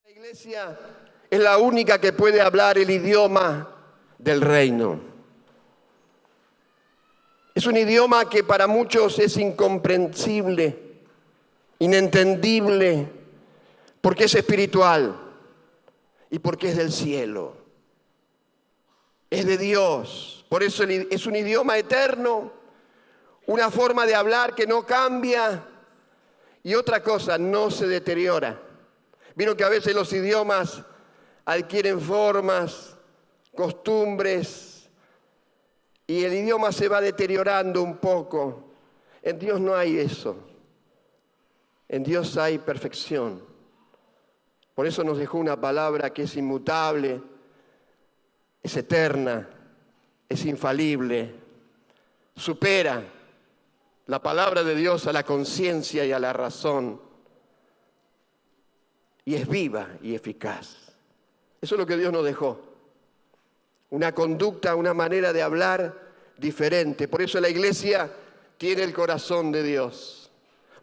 La iglesia es la única que puede hablar el idioma del reino. Es un idioma que para muchos es incomprensible, inentendible, porque es espiritual y porque es del cielo. Es de Dios. Por eso es un idioma eterno, una forma de hablar que no cambia y otra cosa, no se deteriora. Vieron que a veces los idiomas adquieren formas, costumbres, y el idioma se va deteriorando un poco. En Dios no hay eso. En Dios hay perfección. Por eso nos dejó una palabra que es inmutable, es eterna, es infalible, supera la palabra de Dios a la conciencia y a la razón. Y es viva y eficaz. Eso es lo que Dios nos dejó. Una conducta, una manera de hablar diferente. Por eso la iglesia tiene el corazón de Dios.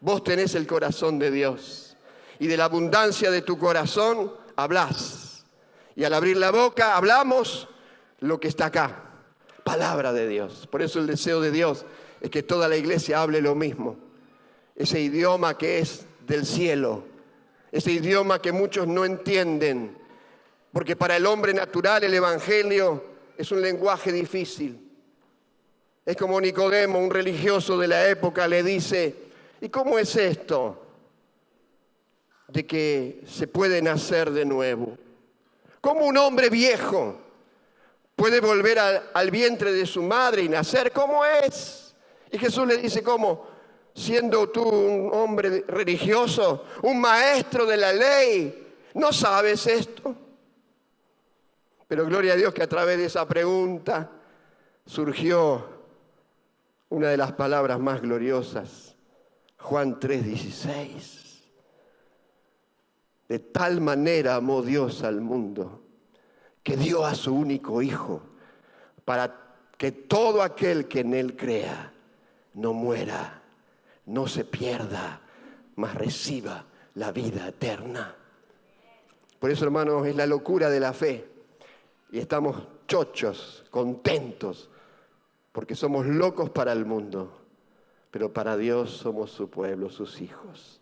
Vos tenés el corazón de Dios. Y de la abundancia de tu corazón hablás. Y al abrir la boca hablamos lo que está acá. Palabra de Dios. Por eso el deseo de Dios es que toda la iglesia hable lo mismo. Ese idioma que es del cielo. Ese idioma que muchos no entienden, porque para el hombre natural el evangelio es un lenguaje difícil. Es como Nicodemo, un religioso de la época, le dice, ¿y cómo es esto de que se puede nacer de nuevo? ¿Cómo un hombre viejo puede volver al vientre de su madre y nacer? ¿Cómo es? Y Jesús le dice, ¿cómo? Siendo tú un hombre religioso, un maestro de la ley, ¿no sabes esto? Pero gloria a Dios que a través de esa pregunta surgió una de las palabras más gloriosas, Juan 3:16. De tal manera amó Dios al mundo, que dio a su único Hijo, para que todo aquel que en Él crea no muera, no se pierda, mas reciba la vida eterna. Por eso, hermanos, es la locura de la fe. Y estamos chochos, contentos, porque somos locos para el mundo, pero para Dios somos su pueblo, sus hijos.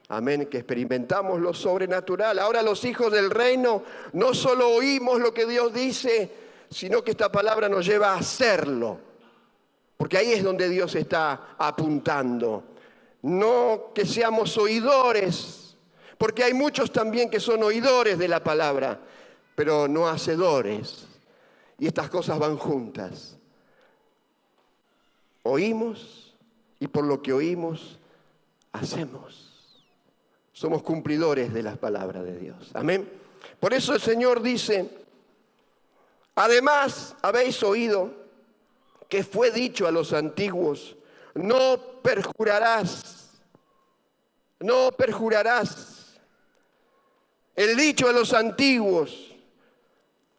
Amén, que experimentamos lo sobrenatural. Ahora los hijos del reino no solo oímos lo que Dios dice, sino que esta palabra nos lleva a hacerlo. Porque ahí es donde Dios está apuntando. No que seamos oidores, porque hay muchos también que son oidores de la palabra, pero no hacedores. Y estas cosas van juntas. Oímos y por lo que oímos, hacemos. Somos cumplidores de las palabras de Dios. Amén. Por eso el Señor dice, además habéis oído que fue dicho a los antiguos, no perjurarás, no perjurarás. El dicho a los antiguos,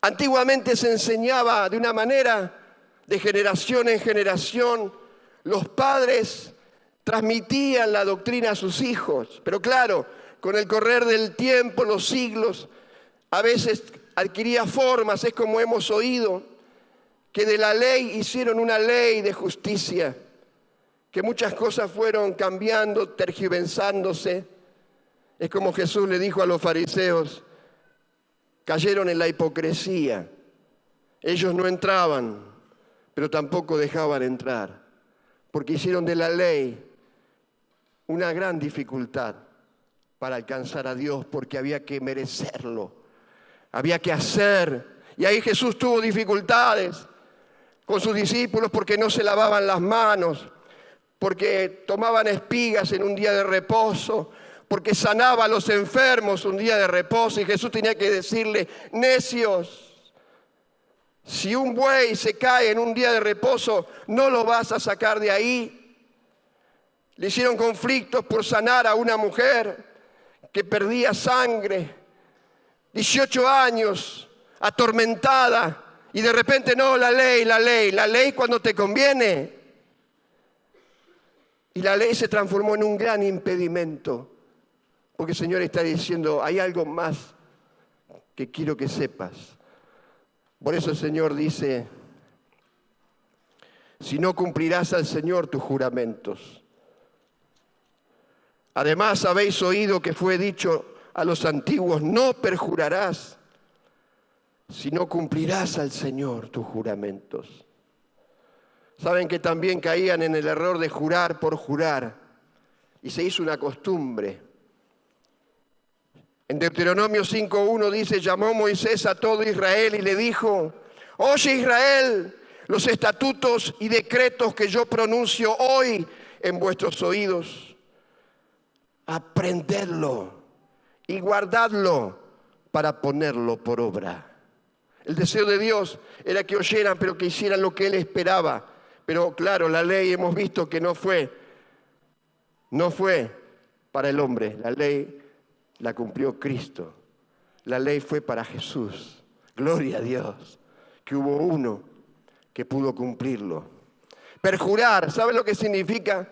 antiguamente se enseñaba de una manera, de generación en generación, los padres transmitían la doctrina a sus hijos, pero claro, con el correr del tiempo, los siglos, a veces adquiría formas, es como hemos oído, que de la ley hicieron una ley de justicia, que muchas cosas fueron cambiando, tergiversándose. Es como Jesús le dijo a los fariseos, cayeron en la hipocresía. Ellos no entraban, pero tampoco dejaban entrar, porque hicieron de la ley una gran dificultad para alcanzar a Dios, porque había que merecerlo, había que hacer. Y ahí Jesús tuvo dificultades con sus discípulos porque no se lavaban las manos, porque tomaban espigas en un día de reposo, porque sanaba a los enfermos un día de reposo. Y Jesús tenía que decirle, necios, si un buey se cae en un día de reposo, no lo vas a sacar de ahí. Le hicieron conflictos por sanar a una mujer que perdía sangre, 18 años, atormentada. Y de repente, no, la ley cuando te conviene. Y la ley se transformó en un gran impedimento. Porque el Señor está diciendo, hay algo más que quiero que sepas. Por eso el Señor dice, si no cumplirás al Señor tus juramentos. Además habéis oído que fue dicho a los antiguos, no perjurarás, si no cumplirás al Señor tus juramentos. Saben que también caían en el error de jurar por jurar y se hizo una costumbre. En Deuteronomio 5:1 dice, llamó Moisés a todo Israel y le dijo, oye Israel, los estatutos y decretos que yo pronuncio hoy en vuestros oídos, aprendedlo y guardadlo para ponerlo por obra. El deseo de Dios era que oyeran, pero que hicieran lo que Él esperaba. Pero claro, la ley hemos visto que no fue para el hombre. La ley la cumplió Cristo. La ley fue para Jesús. Gloria a Dios, que hubo uno que pudo cumplirlo. Perjurar, ¿sabe lo que significa?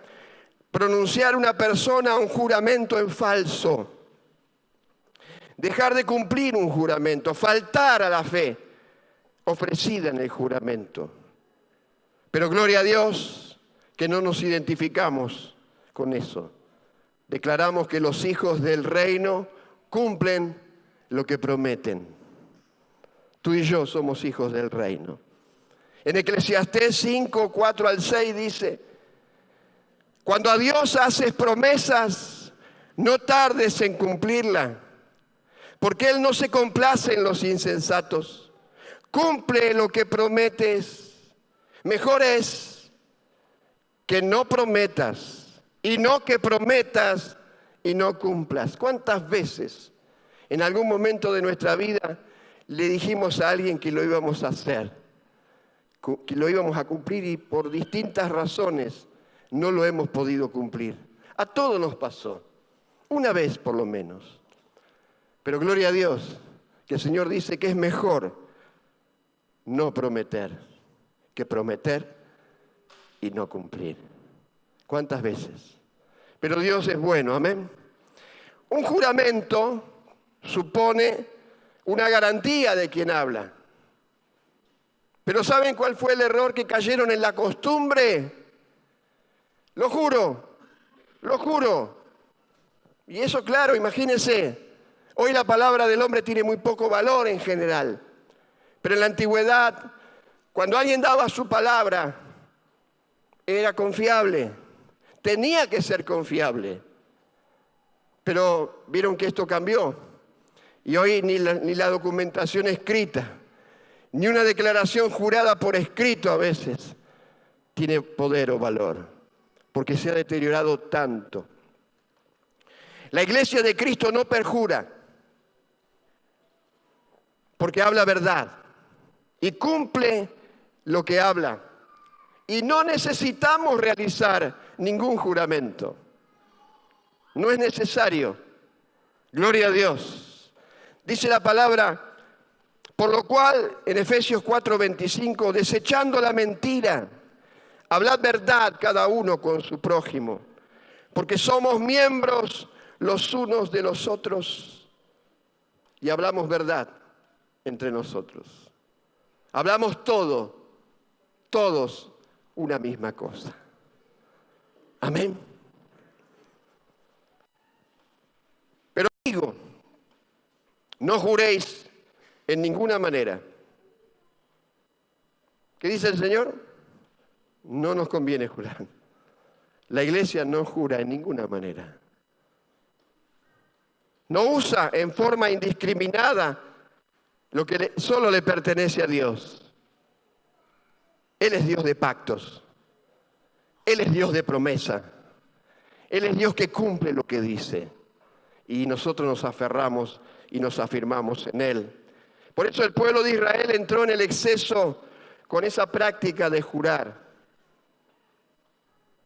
Pronunciar una persona un juramento en falso. Dejar de cumplir un juramento, faltar a la fe ofrecida en el juramento. Pero gloria a Dios que no nos identificamos con eso. Declaramos que los hijos del reino cumplen lo que prometen. Tú y yo somos hijos del reino. En Eclesiastés 5, 4 al 6 dice, cuando a Dios haces promesas, no tardes en cumplirla, porque Él no se complace en los insensatos. Cumple lo que prometes. Mejor es que no prometas y no que prometas y no cumplas. ¿Cuántas veces en algún momento de nuestra vida le dijimos a alguien que lo íbamos a hacer, que lo íbamos a cumplir y por distintas razones no lo hemos podido cumplir? A todos nos pasó, una vez por lo menos. Pero gloria a Dios, que el Señor dice que es mejor no prometer que prometer y no cumplir. ¿Cuántas veces? Pero Dios es bueno, amén. Un juramento supone una garantía de quien habla. Pero ¿saben cuál fue el error que cayeron en la costumbre? Lo juro, lo juro. Y eso, claro, imagínense, hoy la palabra del hombre tiene muy poco valor en general. Pero en la antigüedad, cuando alguien daba su palabra, era confiable, tenía que ser confiable. Pero vieron que esto cambió. Y hoy ni la documentación escrita, ni una declaración jurada por escrito a veces tiene poder o valor, porque se ha deteriorado tanto. La iglesia de Cristo no perjura, porque habla verdad y cumple lo que habla. Y no necesitamos realizar ningún juramento. No es necesario. Gloria a Dios. Dice la palabra, por lo cual, en Efesios 4:25, desechando la mentira, hablad verdad cada uno con su prójimo, porque somos miembros los unos de los otros y hablamos verdad entre nosotros. Hablamos todos una misma cosa. Amén. Pero digo, no juréis en ninguna manera. ¿Qué dice el Señor? No nos conviene jurar. La iglesia no jura en ninguna manera. No usa en forma indiscriminada lo que solo le pertenece a Dios. Él es Dios de pactos. Él es Dios de promesa. Él es Dios que cumple lo que dice. Y nosotros nos aferramos y nos afirmamos en Él. Por eso el pueblo de Israel entró en el exceso con esa práctica de jurar.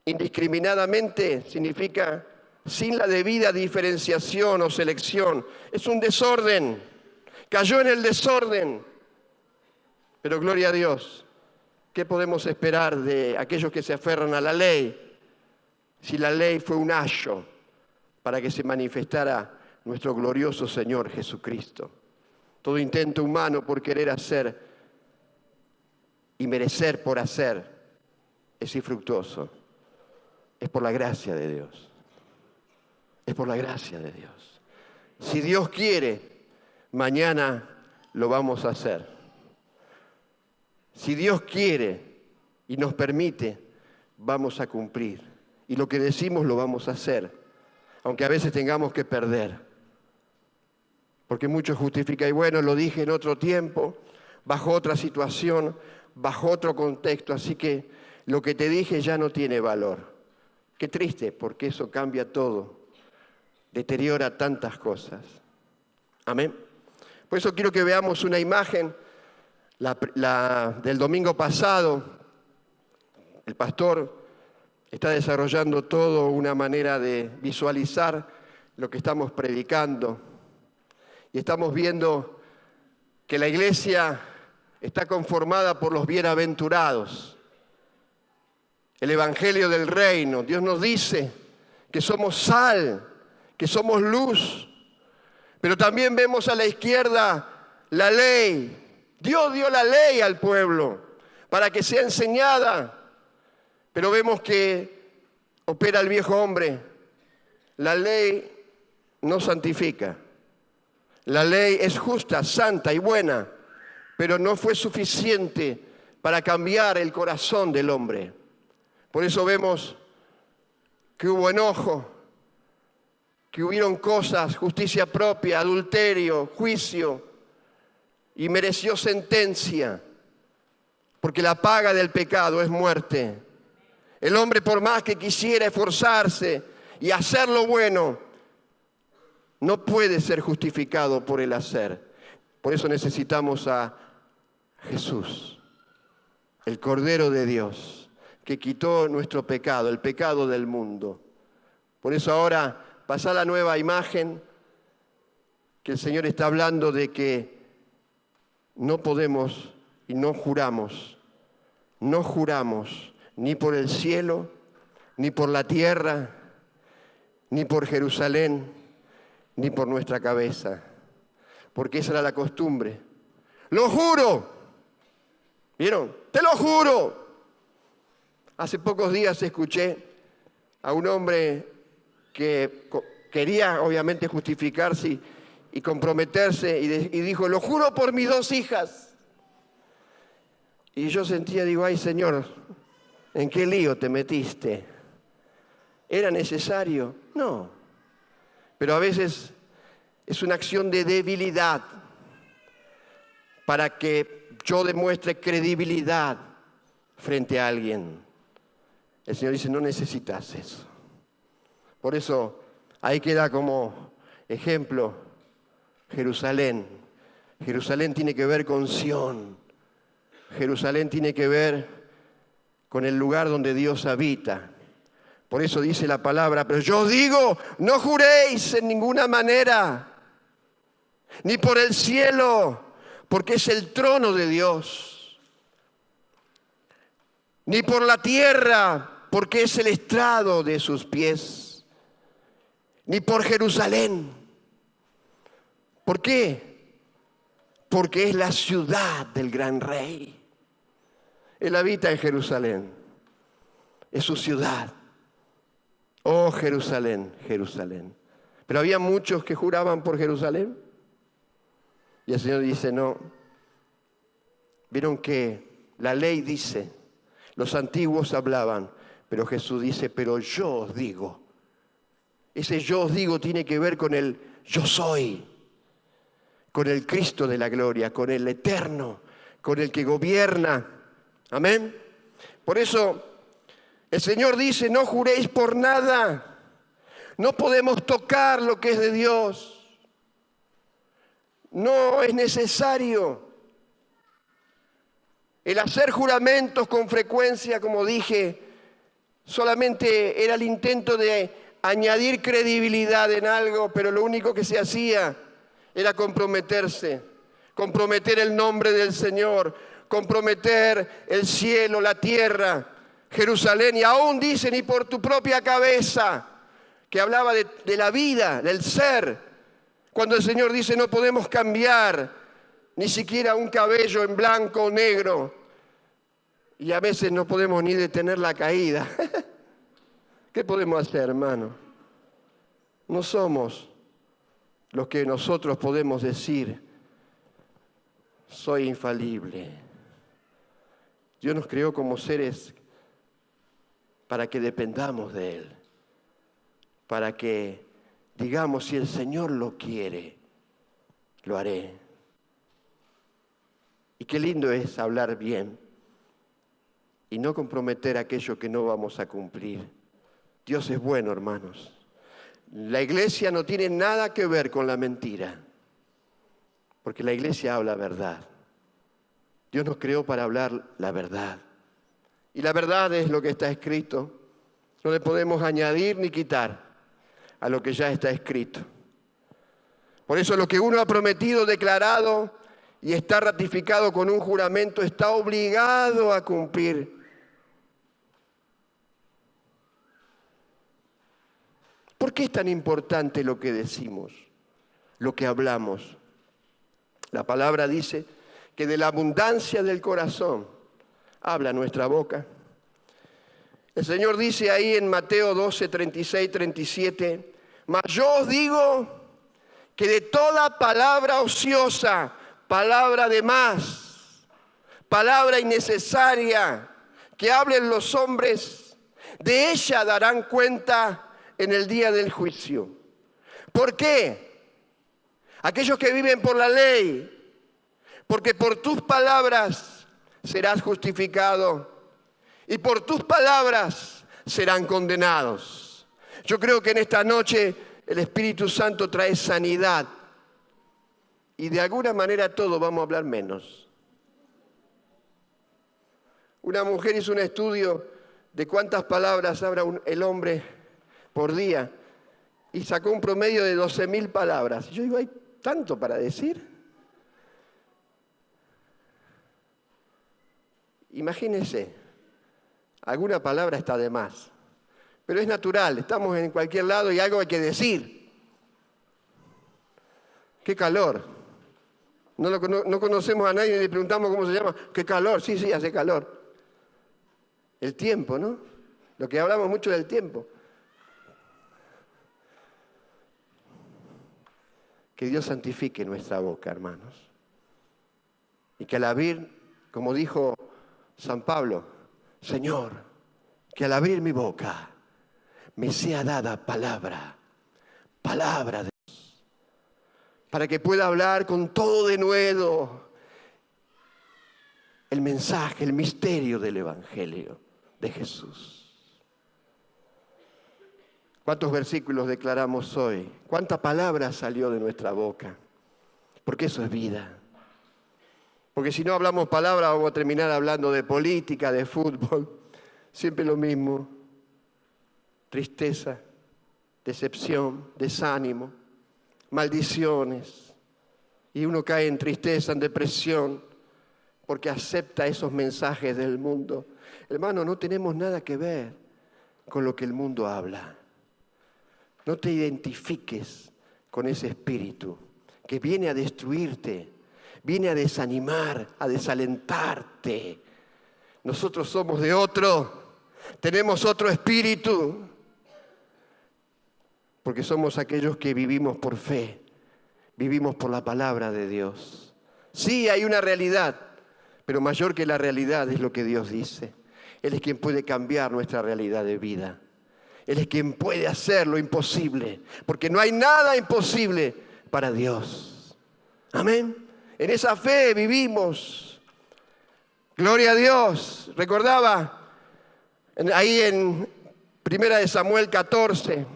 Indiscriminadamente significa sin la debida diferenciación o selección. Es un desorden. Cayó en el desorden. Pero gloria a Dios. ¿Qué podemos esperar de aquellos que se aferran a la ley? Si la ley fue un ayo para que se manifestara nuestro glorioso Señor Jesucristo. Todo intento humano por querer hacer y merecer por hacer es infructuoso. Es por la gracia de Dios. Es por la gracia de Dios. Si Dios quiere, mañana lo vamos a hacer. Si Dios quiere y nos permite, vamos a cumplir. Y lo que decimos lo vamos a hacer, aunque a veces tengamos que perder. Porque muchos justifican, y bueno, lo dije en otro tiempo, bajo otra situación, bajo otro contexto, así que lo que te dije ya no tiene valor. Qué triste, porque eso cambia todo, deteriora tantas cosas. Amén. Por eso quiero que veamos una imagen, la del domingo pasado. El pastor está desarrollando todo una manera de visualizar lo que estamos predicando. Y estamos viendo que la iglesia está conformada por los bienaventurados. El evangelio del reino. Dios nos dice que somos sal, que somos luz. Pero también vemos a la izquierda la ley. Dios dio la ley al pueblo para que sea enseñada. Pero vemos que opera el viejo hombre. La ley no santifica. La ley es justa, santa y buena, pero no fue suficiente para cambiar el corazón del hombre. Por eso vemos que hubo enojo, que hubieron cosas, justicia propia, adulterio, juicio, y mereció sentencia, porque la paga del pecado es muerte. El hombre, por más que quisiera esforzarse y hacer lo bueno, no puede ser justificado por el hacer. Por eso necesitamos a Jesús, el Cordero de Dios, que quitó nuestro pecado, el pecado del mundo. Por eso ahora pasa la nueva imagen, que el Señor está hablando de que no podemos y no juramos ni por el cielo, ni por la tierra, ni por Jerusalén, ni por nuestra cabeza, porque esa era la costumbre. ¡Lo juro! ¿Vieron? ¡Te lo juro! Hace pocos días escuché a un hombre que quería obviamente justificarse y comprometerse y dijo, lo juro por mis 2 hijas. Y yo sentía, digo, ay Señor, ¿en qué lío te metiste? ¿Era necesario? No. Pero a veces es una acción de debilidad para que yo demuestre credibilidad frente a alguien. El Señor dice, no necesitas eso. Por eso ahí queda como ejemplo Jerusalén. Jerusalén tiene que ver con Sión. Jerusalén tiene que ver con el lugar donde Dios habita. Por eso dice la palabra, pero yo os digo, no juréis en ninguna manera, ni por el cielo, porque es el trono de Dios, ni por la tierra, porque es el estrado de sus pies, ni por Jerusalén. ¿Por qué? Porque es la ciudad del gran rey. Él habita en Jerusalén, es su ciudad. Oh, Jerusalén, Jerusalén. Pero había muchos que juraban por Jerusalén. Y el Señor dice, no. Vieron que la ley dice, los antiguos hablaban, pero Jesús dice, pero yo os digo. Ese yo os digo tiene que ver con el yo soy, con el Cristo de la gloria, con el eterno, con el que gobierna. Amén. Por eso el Señor dice, no juréis por nada. No podemos tocar lo que es de Dios. No es necesario. El hacer juramentos con frecuencia, como dije, solamente era el intento de añadir credibilidad en algo, pero lo único que se hacía era comprometerse, comprometer el nombre del Señor, comprometer el cielo, la tierra, Jerusalén, y aún dicen, y por tu propia cabeza, que hablaba de la vida, del ser. Cuando el Señor dice, no podemos cambiar ni siquiera un cabello en blanco o negro. Y a veces no podemos ni detener la caída. ¿Qué podemos hacer, hermano? No somos los que nosotros podemos decir, soy infalible. Dios nos creó como seres para que dependamos de Él, para que digamos, si el Señor lo quiere, lo haré. Y qué lindo es hablar bien y no comprometer aquello que no vamos a cumplir. Dios es bueno, hermanos. La iglesia no tiene nada que ver con la mentira, porque la iglesia habla verdad. Dios nos creó para hablar la verdad. Y la verdad es lo que está escrito. No le podemos añadir ni quitar a lo que ya está escrito. Por eso lo que uno ha prometido, declarado y está ratificado con un juramento, está obligado a cumplir. ¿Por qué es tan importante lo que decimos, lo que hablamos? La palabra dice que de la abundancia del corazón habla nuestra boca. El Señor dice ahí en Mateo 12, 36, 37, mas yo os digo que de toda palabra ociosa, palabra de más, palabra innecesaria que hablen los hombres, de ella darán cuenta en el día del juicio. ¿Por qué? Aquellos que viven por la ley, porque por tus palabras serás justificado y por tus palabras serán condenados. Yo creo que en esta noche el Espíritu Santo trae sanidad y de alguna manera todos vamos a hablar menos. Una mujer hizo un estudio de cuántas palabras habla el hombre por día y sacó un promedio de 12.000 palabras. Yo digo, ¿hay tanto para decir? Imagínense, alguna palabra está de más, pero es natural, estamos en cualquier lado y algo hay que decir. ¡Qué calor! No conocemos a nadie y le preguntamos cómo se llama. ¡Qué calor! Sí, sí, hace calor. El tiempo, ¿no? Lo que hablamos mucho del tiempo. Que Dios santifique nuestra boca, hermanos. Y que al abrir, como dijo San Pablo, Señor, que al abrir mi boca me sea dada palabra de Dios, para que pueda hablar con todo denuedo el mensaje, el misterio del Evangelio de Jesús. ¿Cuántos versículos declaramos hoy? ¿Cuánta palabra salió de nuestra boca? Porque eso es vida. Porque si no hablamos palabra vamos a terminar hablando de política, de fútbol. Siempre lo mismo. Tristeza, decepción, desánimo, maldiciones. Y uno cae en tristeza, en depresión, porque acepta esos mensajes del mundo. Hermano, no tenemos nada que ver con lo que el mundo habla. No te identifiques con ese espíritu que viene a destruirte, viene a desanimar, a desalentarte. Nosotros somos de otro, tenemos otro espíritu, porque somos aquellos que vivimos por fe, vivimos por la palabra de Dios. Sí, hay una realidad, pero mayor que la realidad es lo que Dios dice. Él es quien puede cambiar nuestra realidad de vida. Él es quien puede hacer lo imposible, porque no hay nada imposible para Dios. Amén. En esa fe vivimos. Gloria a Dios. Recordaba ahí en 1 Samuel 14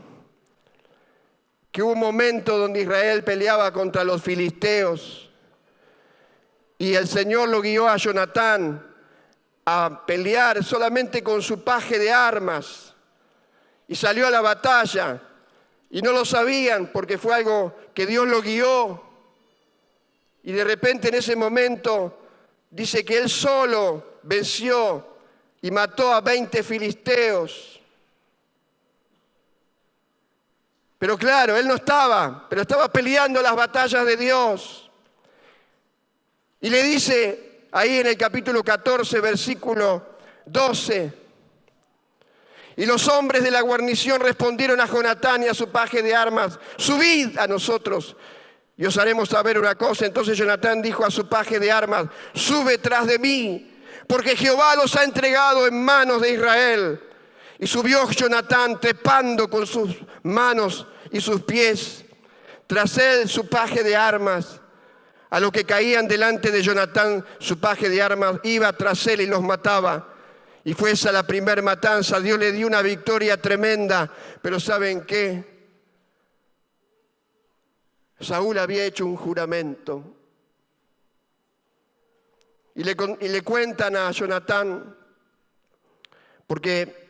que hubo un momento donde Israel peleaba contra los filisteos y el Señor lo guió a Jonatán a pelear solamente con su paje de armas. Y salió a la batalla y no lo sabían porque fue algo que Dios lo guió. Y de repente en ese momento dice que él solo venció y mató a 20 filisteos. Pero claro, él no estaba, pero estaba peleando las batallas de Dios. Y le dice ahí en el capítulo 14, versículo 12: y los hombres de la guarnición respondieron a Jonatán y a su paje de armas: subid a nosotros y os haremos saber una cosa. Entonces Jonatán dijo a su paje de armas: sube tras de mí, porque Jehová los ha entregado en manos de Israel. Y subió Jonatán trepando con sus manos y sus pies, tras él su paje de armas. A los que caían delante de Jonatán, su paje de armas iba tras él y los mataba. Y fue esa la primer matanza. Dios le dio una victoria tremenda. Pero ¿saben qué? Saúl había hecho un juramento. Y le cuentan a Jonatán, porque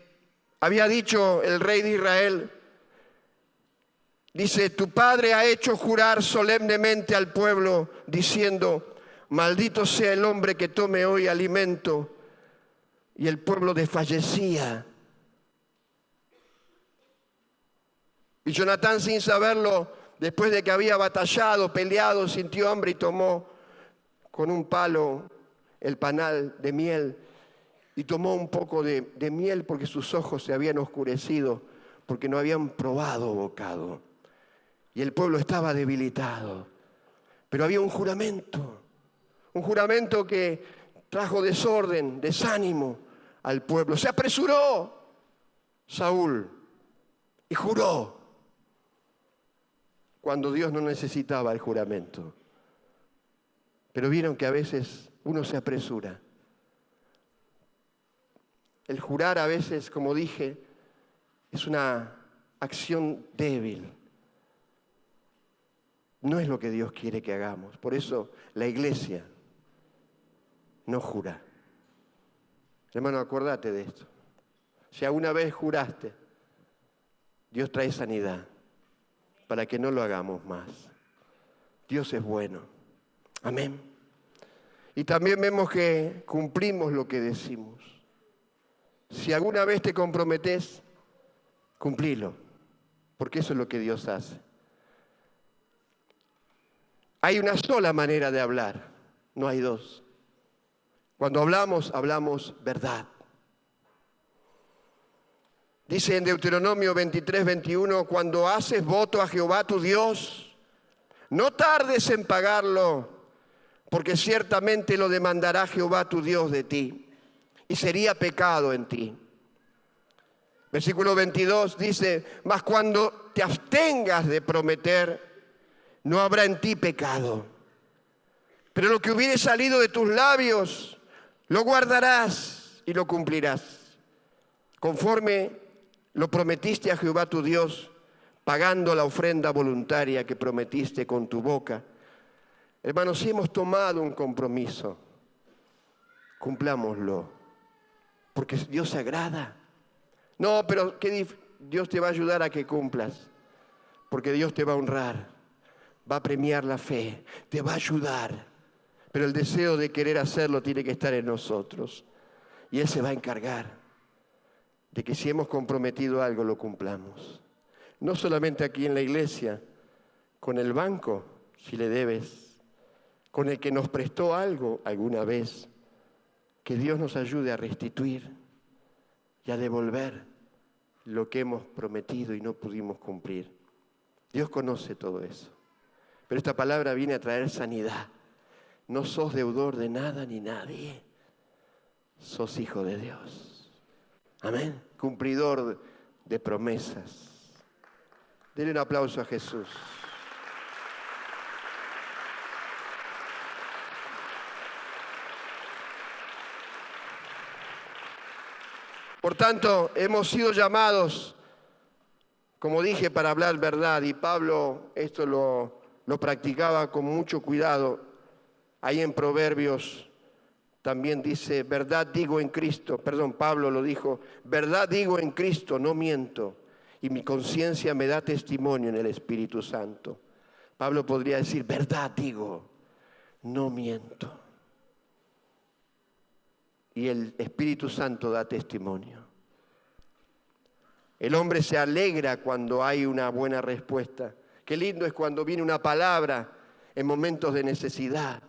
había dicho el rey de Israel, dice: tu padre ha hecho jurar solemnemente al pueblo, diciendo: maldito sea el hombre que tome hoy alimento. Y el pueblo desfallecía. Y Jonatán, sin saberlo, después de que había batallado, peleado, sintió hambre y tomó con un palo el panal de miel. Y tomó un poco de miel porque sus ojos se habían oscurecido, porque no habían probado bocado. Y el pueblo estaba debilitado. Pero había un juramento que trajo desorden, desánimo al pueblo. Se apresuró Saúl y juró cuando Dios no necesitaba el juramento. Pero vieron que a veces uno se apresura. El jurar a veces, como dije, es una acción débil. No es lo que Dios quiere que hagamos. Por eso la iglesia no jura. Hermano, acordate de esto. Si alguna vez juraste, Dios trae sanidad para que no lo hagamos más. Dios es bueno. Amén. Y también vemos que cumplimos lo que decimos. Si alguna vez te comprometes, cumplilo, porque eso es lo que Dios hace. Hay una sola manera de hablar, no hay dos. Cuando hablamos, hablamos verdad. Dice en Deuteronomio 23, 21, cuando haces voto a Jehová tu Dios, no tardes en pagarlo, porque ciertamente lo demandará Jehová tu Dios de ti, y sería pecado en ti. Versículo 22 dice: mas cuando te abstengas de prometer, no habrá en ti pecado. Pero lo que hubiere salido de tus labios, lo guardarás y lo cumplirás, conforme lo prometiste a Jehová tu Dios, pagando la ofrenda voluntaria que prometiste con tu boca. Hermanos, si hemos tomado un compromiso, cumplámoslo, porque Dios se agrada. No, pero Dios te va a ayudar a que cumplas, porque Dios te va a honrar, va a premiar la fe, te va a ayudar. Pero el deseo de querer hacerlo tiene que estar en nosotros. Y Él se va a encargar de que si hemos comprometido algo, lo cumplamos. No solamente aquí en la iglesia, con el banco, si le debes, con el que nos prestó algo alguna vez, que Dios nos ayude a restituir y a devolver lo que hemos prometido y no pudimos cumplir. Dios conoce todo eso. Pero esta palabra viene a traer sanidad. No sos deudor de nada ni nadie. Sos hijo de Dios. Amén. Cumplidor de promesas. Denle un aplauso a Jesús. Por tanto, hemos sido llamados, como dije, para hablar verdad. Y Pablo esto lo practicaba con mucho cuidado. Ahí en Proverbios también dice: verdad digo en Cristo. Perdón, Pablo lo dijo: verdad digo en Cristo, no miento. Y mi conciencia me da testimonio en el Espíritu Santo. Pablo podría decir: verdad digo, no miento. Y el Espíritu Santo da testimonio. El hombre se alegra cuando hay una buena respuesta. Qué lindo es cuando viene una palabra en momentos de necesidad.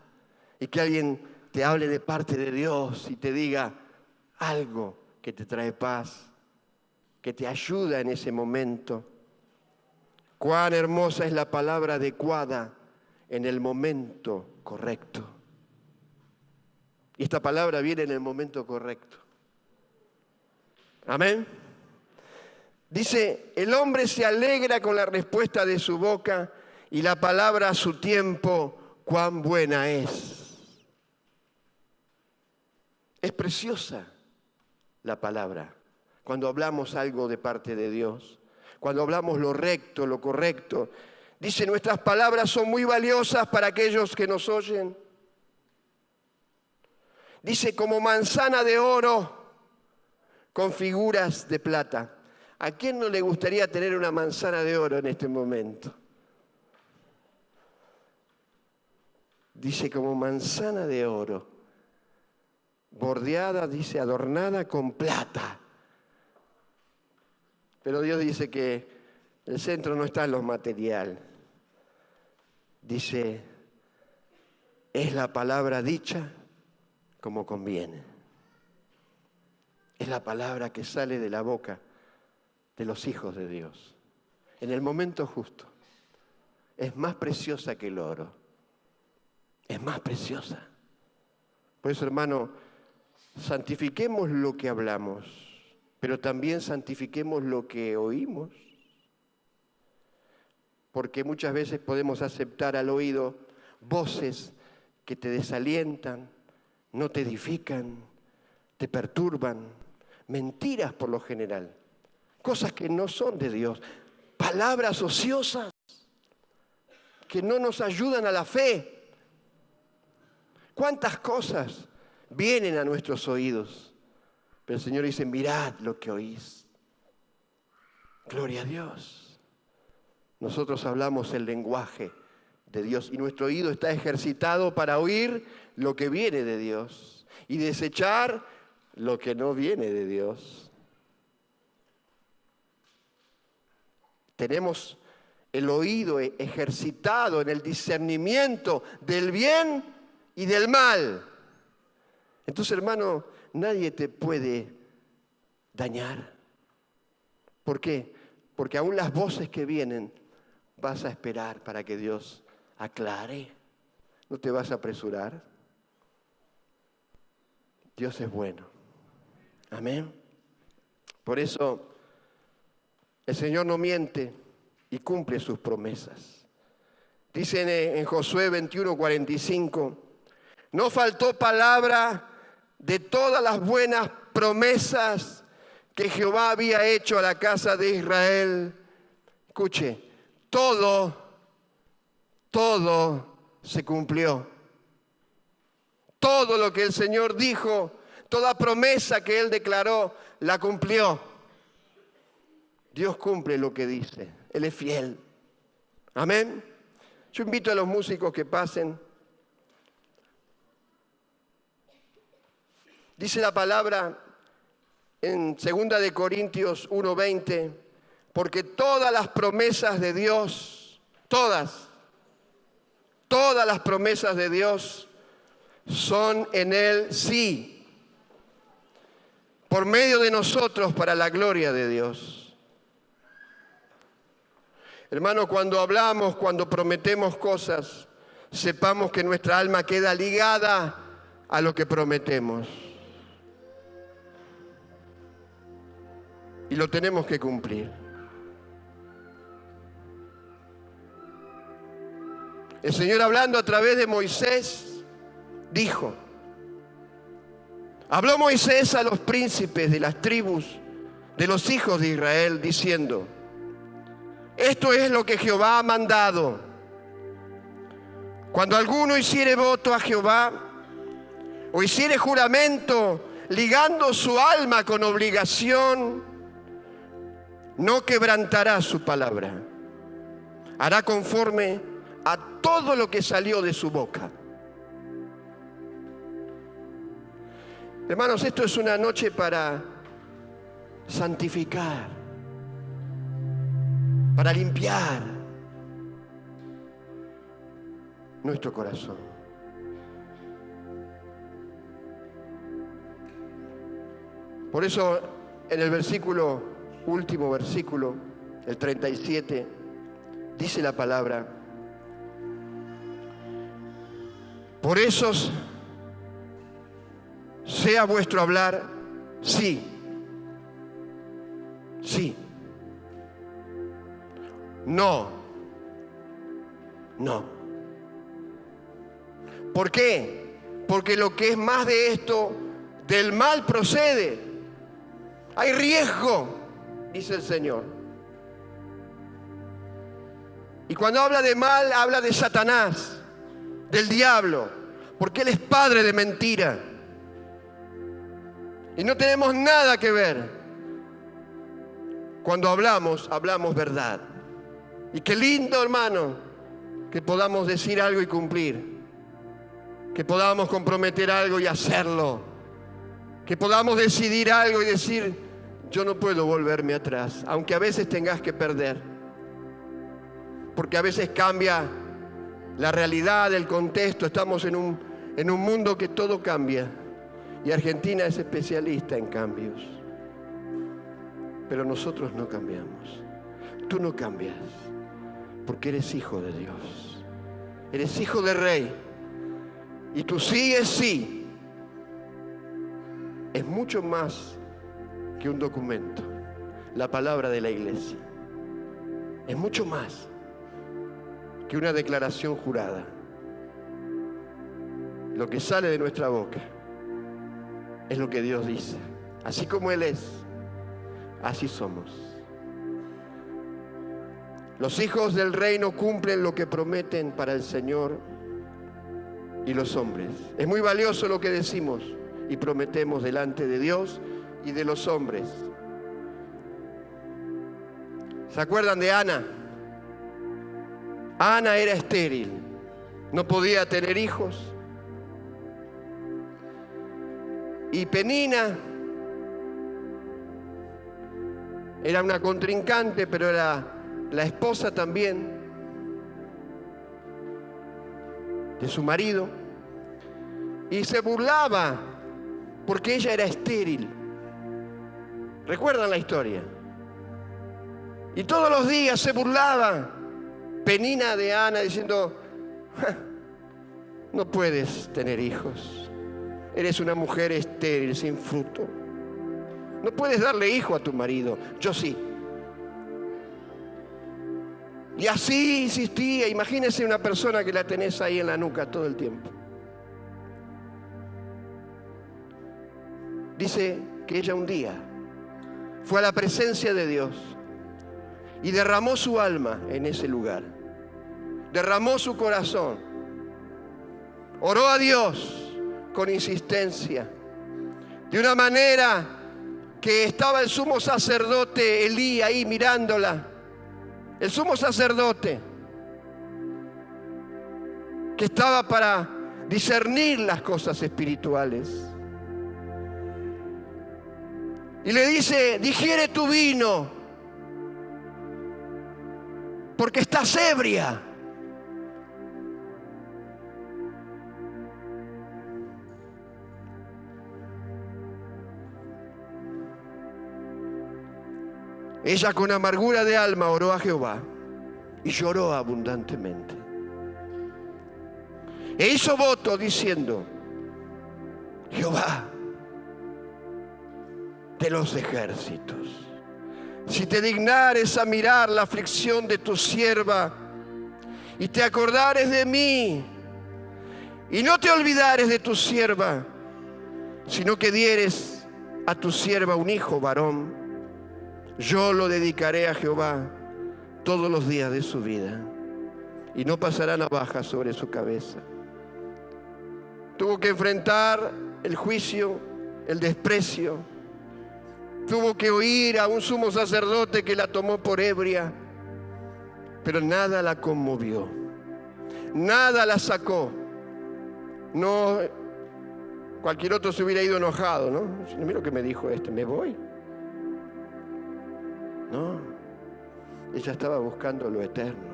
y que alguien te hable de parte de Dios y te diga algo que te trae paz, que te ayuda en ese momento. Cuán hermosa es la palabra adecuada en el momento correcto. Y esta palabra viene en el momento correcto. Amén. Dice, el hombre se alegra con la respuesta de su boca y la palabra a su tiempo, cuán buena es. Es preciosa la palabra cuando hablamos algo de parte de Dios, cuando hablamos lo recto, lo correcto. Dice, nuestras palabras son muy valiosas para aquellos que nos oyen. Dice, como manzana de oro con figuras de plata. ¿A quién no le gustaría tener una manzana de oro en este momento? Dice, como manzana de oro, bordeada, dice, adornada con plata. Pero Dios dice que el centro no está en lo material. Dice, es la palabra dicha como conviene. Es la palabra que sale de la boca de los hijos de Dios. En el momento justo. Es más preciosa que el oro. Es más preciosa. Por eso, hermano, santifiquemos lo que hablamos, pero también santifiquemos lo que oímos. Porque muchas veces podemos aceptar al oído voces que te desalientan, no te edifican, te perturban, mentiras por lo general, cosas que no son de Dios, palabras ociosas que no nos ayudan a la fe. ¿Cuántas cosas vienen a nuestros oídos? Pero el Señor dice, mirad lo que oís. Gloria a Dios. Nosotros hablamos el lenguaje de Dios y nuestro oído está ejercitado para oír lo que viene de Dios y desechar lo que no viene de Dios. Tenemos el oído ejercitado en el discernimiento del bien y del mal. Entonces, hermano, nadie te puede dañar. ¿Por qué? Porque aún las voces que vienen vas a esperar para que Dios aclare. No te vas a apresurar. Dios es bueno. Amén. Por eso el Señor no miente y cumple sus promesas. Dice en Josué 21:45, no faltó palabra de todas las buenas promesas que Jehová había hecho a la casa de Israel. Escuche, todo se cumplió. Todo lo que el Señor dijo, toda promesa que Él declaró, la cumplió. Dios cumple lo que dice. Él es fiel. Amén. Yo invito a los músicos que pasen. Dice la palabra en 2 de Corintios 1:20, porque todas las promesas de Dios, todas las promesas de Dios son en Él sí, por medio de nosotros para la gloria de Dios. Hermano, cuando hablamos, cuando prometemos cosas, sepamos que nuestra alma queda ligada a lo que prometemos. Y lo tenemos que cumplir. El Señor, hablando a través de Moisés, dijo, habló Moisés a los príncipes de las tribus de los hijos de Israel, diciendo, esto es lo que Jehová ha mandado. Cuando alguno hiciere voto a Jehová o hiciere juramento ligando su alma con obligación, no quebrantará su palabra. Hará conforme a todo lo que salió de su boca. Hermanos, esto es una noche para santificar, para limpiar nuestro corazón. Por eso en el último versículo, el 37, dice la palabra: por eso sea vuestro hablar sí, sí, no, no. ¿Por qué? Porque lo que es más de esto, del mal procede. Hay riesgo, dice el Señor. Y cuando habla de mal, habla de Satanás, del diablo, porque él es padre de mentira. Y no tenemos nada que ver. Cuando hablamos verdad. Y qué lindo, hermano, que podamos decir algo y cumplir. Que podamos comprometer algo y hacerlo. Que podamos decidir algo y decir: yo no puedo volverme atrás, aunque a veces tengas que perder. Porque a veces cambia la realidad, el contexto. Estamos en un mundo que todo cambia. Y Argentina es especialista en cambios. Pero nosotros no cambiamos. Tú no cambias, porque eres hijo de Dios. Eres hijo del Rey. Y tu sí es sí. Es mucho más que un documento. La palabra de la iglesia es mucho más que una declaración jurada. Lo que sale de nuestra boca es lo que Dios dice. Así como Él es, así somos. Los hijos del reino cumplen lo que prometen para el Señor y los hombres. Es muy valioso lo que decimos y prometemos delante de Dios y de los hombres. ¿Se acuerdan de Ana? Ana era estéril, no podía tener hijos. Y Penina era una contrincante, pero era la esposa también de su marido. Y se burlaba porque ella era estéril. ¿Recuerdan la historia? Y todos los días se burlaba Penina de Ana diciendo: no puedes tener hijos. Eres una mujer estéril, sin fruto. No puedes darle hijo a tu marido. Yo sí. Y así insistía. Imagínense una persona que la tenés ahí en la nuca todo el tiempo. Dice que ella un día fue a la presencia de Dios y derramó su alma en ese lugar. Derramó su corazón. Oró a Dios con insistencia, de una manera que estaba el sumo sacerdote Elí ahí mirándola. El sumo sacerdote que estaba para discernir las cosas espirituales. Y le dice: digiere tu vino, porque estás ebria. Ella con amargura de alma oró a Jehová y lloró abundantemente. E hizo voto diciendo: Jehová de los ejércitos, si te dignares a mirar la aflicción de tu sierva y te acordares de mí y no te olvidares de tu sierva, sino que dieres a tu sierva un hijo varón, yo lo dedicaré a Jehová todos los días de su vida y no pasará navaja sobre su cabeza. Tuvo que enfrentar el juicio, el desprecio. Tuvo que oír a un sumo sacerdote que la tomó por ebria, pero nada la conmovió, nada la sacó. No, cualquier otro se hubiera ido enojado, ¿no? Mira lo que me dijo este, me voy. No, ella estaba buscando lo eterno.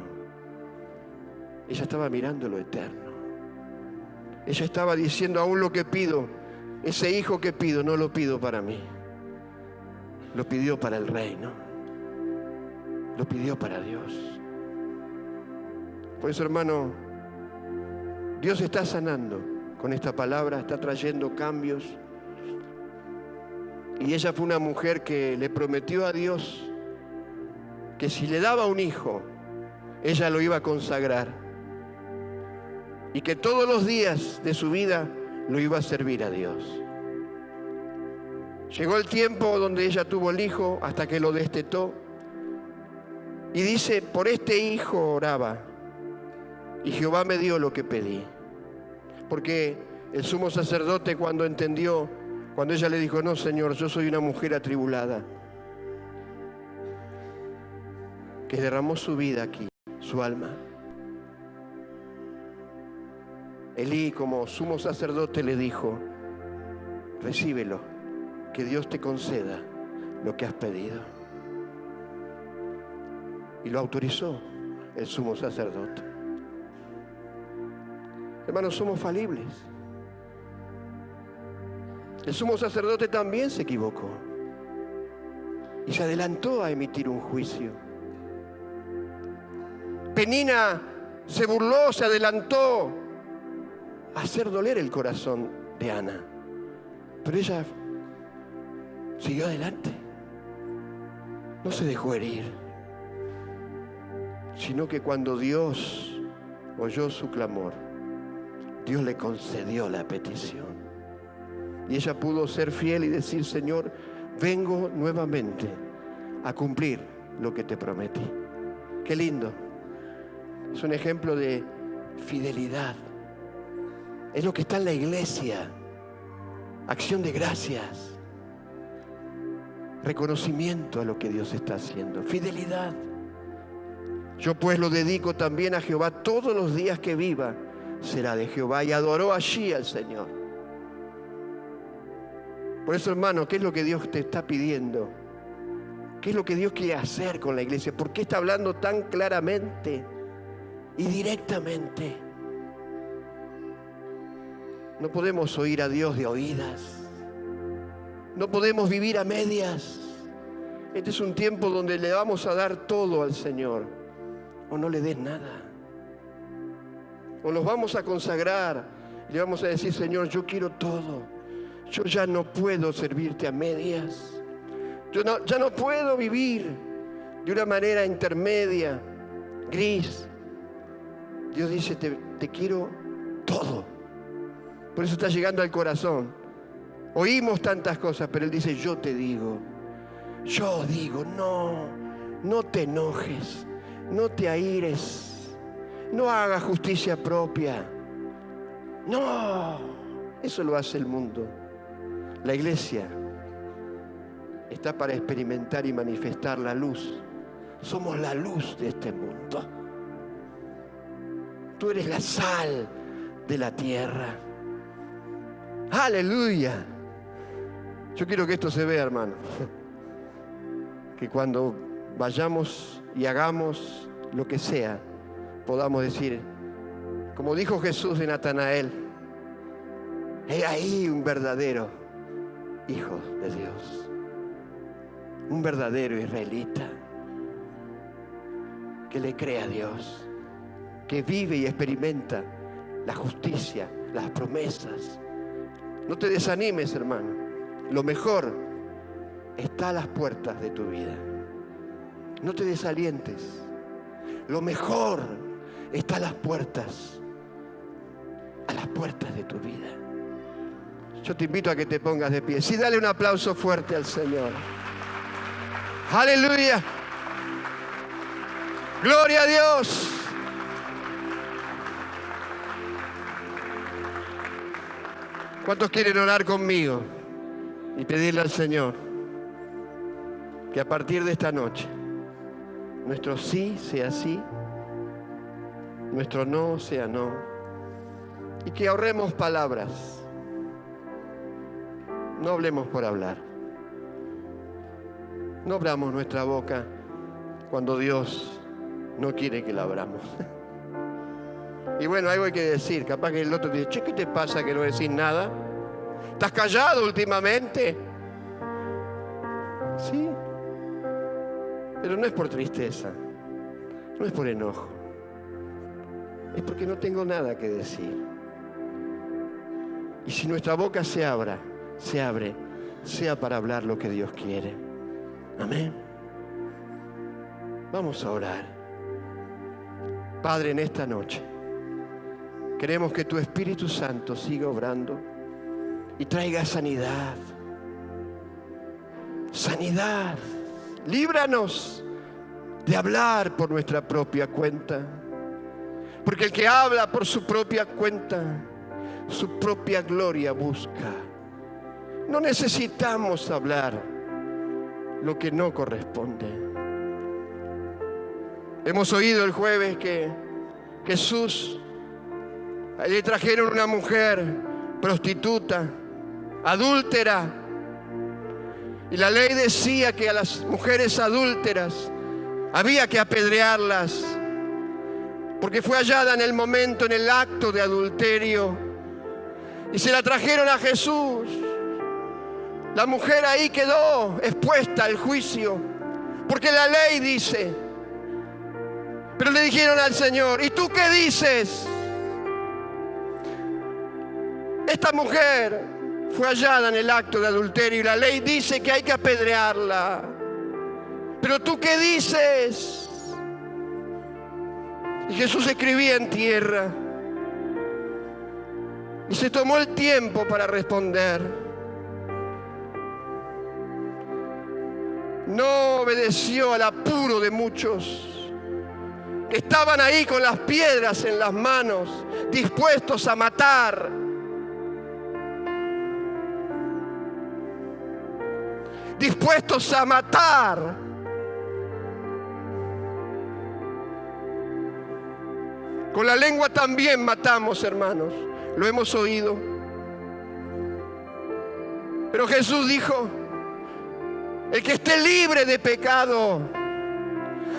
Ella estaba mirando lo eterno. Ella estaba diciendo: aún lo que pido, ese hijo que pido, no lo pido para mí. lo pidió para el reino, lo pidió para Dios. Por eso, hermano, Dios está sanando con esta palabra, está trayendo cambios. Y ella fue una mujer que le prometió a Dios que si le daba un hijo, ella lo iba a consagrar. Y que todos los días de su vida lo iba a servir a Dios. Llegó el tiempo donde ella tuvo el hijo hasta que lo destetó. Y dice, por este hijo oraba. Y Jehová me dio lo que pedí. Porque el sumo sacerdote cuando entendió, cuando ella le dijo, no, Señor, yo soy una mujer atribulada, que derramó su vida aquí, su alma. Elí, como sumo sacerdote, le dijo, recíbelo, que Dios te conceda lo que has pedido. Y lo autorizó el sumo sacerdote. Hermanos, somos falibles. El sumo sacerdote también se equivocó y se adelantó a emitir un juicio. Penina se burló, se adelantó a hacer doler el corazón de Ana, pero ella siguió adelante, no se dejó herir, sino que cuando Dios oyó su clamor, Dios le concedió la petición. Y ella pudo ser fiel y decir, Señor, vengo nuevamente a cumplir lo que te prometí. Qué lindo. Es un ejemplo de fidelidad. Es lo que está en la iglesia. Acción de gracias. Reconocimiento a lo que Dios está haciendo. Fidelidad. Yo pues lo dedico también a Jehová. Todos los días que viva será de Jehová. Y adoró allí al Señor. Por eso, hermano, ¿qué es lo que Dios te está pidiendo? ¿Qué es lo que Dios quiere hacer con la iglesia? ¿Por qué está hablando tan claramente y directamente? No podemos oír a Dios de oídas. No podemos vivir a medias. Este es un tiempo donde le vamos a dar todo al Señor. O no le des nada. O nos vamos a consagrar y le vamos a decir, Señor, yo quiero todo. Yo ya no puedo servirte a medias. Ya no puedo vivir de una manera intermedia, gris. Dios dice, te quiero todo. Por eso está llegando al corazón. Oímos tantas cosas, pero Él dice, yo digo, no te enojes, no te aires, no hagas justicia propia. No, eso lo hace el mundo. La iglesia está para experimentar y manifestar la luz. Somos la luz de este mundo. Tú eres la sal de la tierra. ¡Aleluya! Yo quiero que esto se vea, hermano. Que cuando vayamos y hagamos lo que sea, podamos decir, como dijo Jesús de Natanael, he ahí un verdadero Hijo de Dios, un verdadero israelita que le cree a Dios, que vive y experimenta la justicia, las promesas. No te desanimes, hermano. Lo mejor está a las puertas de tu vida. No te desalientes. Lo mejor está a las puertas de tu vida. Yo te invito a que te pongas de pie. Sí, dale un aplauso fuerte al Señor. ¡Aleluya! ¡Gloria a Dios! ¿Cuántos quieren orar conmigo y pedirle al Señor que a partir de esta noche nuestro sí sea sí, nuestro no sea no, y que ahorremos palabras? No hablemos por hablar. No abramos nuestra boca cuando Dios no quiere que la abramos. Y bueno, algo hay que decir. Capaz que el otro dice, che, ¿qué te pasa que no decís nada? ¿Estás callado últimamente? Sí, pero no es por tristeza, no es por enojo, es porque no tengo nada que decir. Y si nuestra boca se abre, sea para hablar lo que Dios quiere. Amén. Vamos a orar. Padre, en esta noche queremos que tu Espíritu Santo siga obrando y traiga sanidad. Sanidad. Líbranos de hablar por nuestra propia cuenta. Porque el que habla por su propia cuenta, su propia gloria busca. No necesitamos hablar lo que no corresponde. Hemos oído el jueves que Jesús, le trajeron una mujer prostituta, adúltera. Y la ley decía que a las mujeres adúlteras había que apedrearlas, porque fue hallada en el momento, en el acto de adulterio. Y se la trajeron a Jesús. La mujer ahí quedó expuesta al juicio, porque la ley dice. Pero le dijeron al Señor: ¿y tú qué dices? Esta mujer fue hallada en el acto de adulterio y la ley dice que hay que apedrearla. ¿Pero tú qué dices? Y Jesús escribía en tierra y se tomó el tiempo para responder. No obedeció al apuro de muchos que estaban ahí con las piedras en las manos, dispuestos a matar. Dispuestos a matar. Con la lengua también matamos, hermanos. Lo hemos oído. Pero Jesús dijo: el que esté libre de pecado,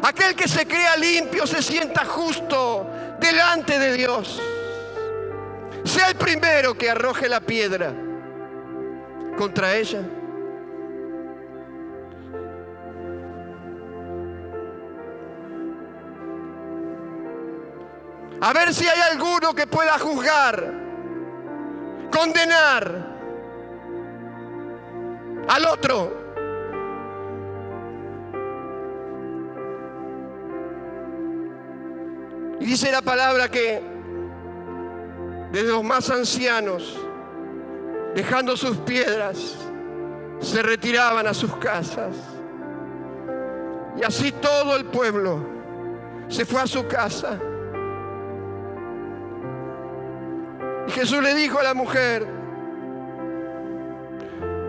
aquel que se crea limpio, se sienta justo delante de Dios, sea el primero que arroje la piedra contra ella. A ver si hay alguno que pueda juzgar, condenar al otro. Y dice la palabra que desde los más ancianos, dejando sus piedras, se retiraban a sus casas. Y así todo el pueblo se fue a su casa. Y Jesús le dijo a la mujer: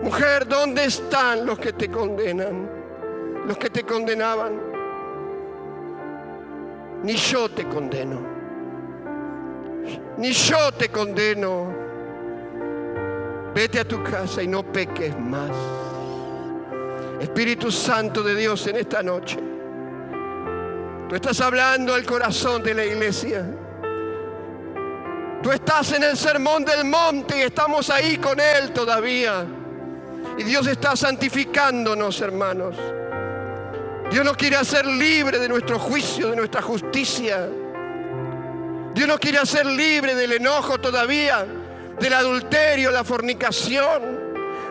mujer, ¿dónde están los que te condenan? Los que te condenaban. Ni yo te condeno. Ni yo te condeno. Vete a tu casa y no peques más. Espíritu Santo de Dios, en esta noche tú estás hablando al corazón de la iglesia. Tú estás en el sermón del monte y estamos ahí con Él todavía. Y Dios está santificándonos, hermanos. Dios nos quiere hacer libre de nuestro juicio, de nuestra justicia. Dios nos quiere hacer libre del enojo todavía, del adulterio, la fornicación,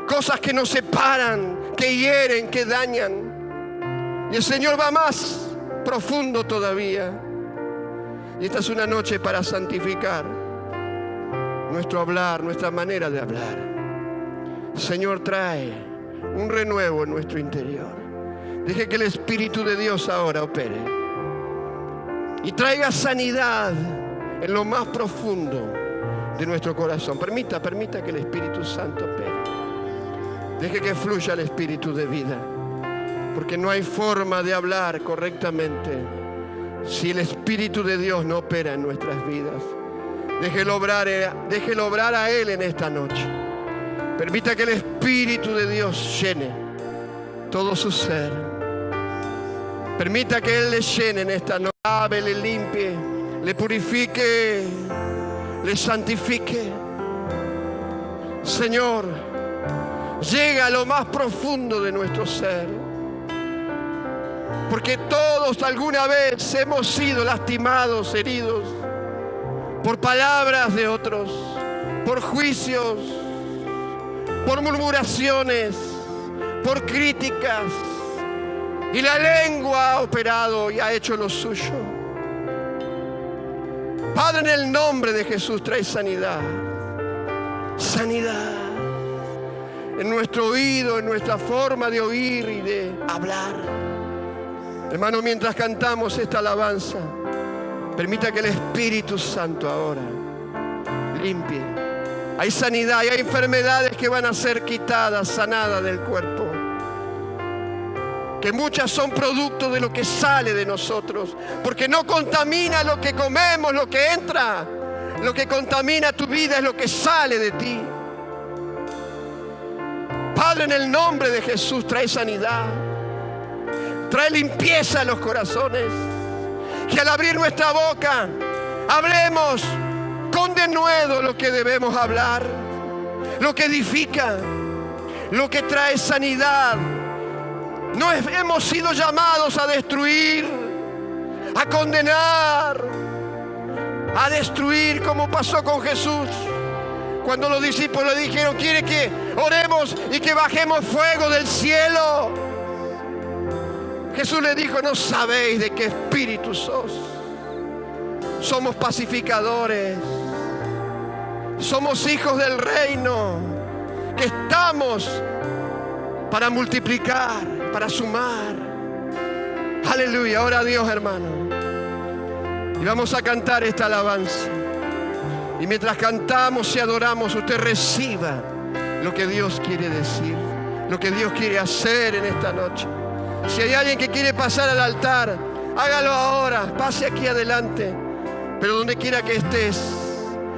cosas que nos separan, que hieren, que dañan. Y el Señor va más profundo todavía. Y esta es una noche para santificar nuestro hablar, nuestra manera de hablar. Señor, trae un renuevo en nuestro interior. Deje que el Espíritu de Dios ahora opere y traiga sanidad en lo más profundo de nuestro corazón. Permita que el Espíritu Santo opere. Deje que fluya el Espíritu de vida, porque no hay forma de hablar correctamente si el Espíritu de Dios no opera en nuestras vidas. Déjelo obrar a Él en esta noche. Permita que el Espíritu de Dios llene todo su ser. Permita que Él le llene en esta noche. Lave, le limpie, le purifique, le santifique. Señor, llega a lo más profundo de nuestro ser. Porque todos alguna vez hemos sido lastimados, heridos, por palabras de otros, por juicios, por murmuraciones, por críticas. Y la lengua ha operado y ha hecho lo suyo. Padre, en el nombre de Jesús, trae sanidad. Sanidad en nuestro oído, en nuestra forma de oír y de hablar. Hermano, mientras cantamos esta alabanza, permita que el Espíritu Santo ahora limpie. Hay sanidad y hay enfermedades que van a ser quitadas, sanadas del cuerpo. Que muchas son producto de lo que sale de nosotros. Porque no contamina lo que comemos, lo que entra. Lo que contamina tu vida es lo que sale de ti. Padre, en el nombre de Jesús, trae sanidad. Trae limpieza a los corazones. Que al abrir nuestra boca, hablemos con denuedo lo que debemos hablar. Lo que edifica. Lo que trae sanidad. No hemos sido llamados a destruir, a condenar, a destruir como pasó con Jesús. Cuando los discípulos le dijeron, ¿quiere que oremos y que bajemos fuego del cielo? Jesús le dijo, no sabéis de qué espíritu sos. Somos pacificadores. Somos hijos del reino. Que estamos para multiplicar, para sumar. Aleluya. Ahora a Dios, hermano. Y vamos a cantar esta alabanza. Y mientras cantamos y adoramos, usted reciba lo que Dios quiere decir, lo que Dios quiere hacer en esta noche. Si hay alguien que quiere pasar al altar, hágalo ahora, pase aquí adelante. Pero donde quiera que estés,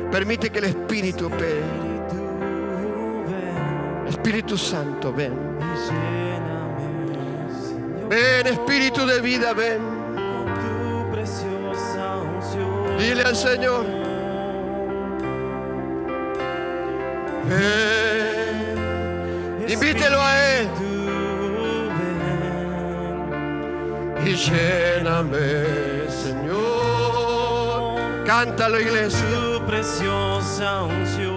permite que el Espíritu opere. Espíritu Santo, ven. Ven, Espíritu de vida, ven. Dile al Señor. Ven. Invítelo a Él. Y lléname, Señor. Cántalo, iglesia. Tu preciosa unción.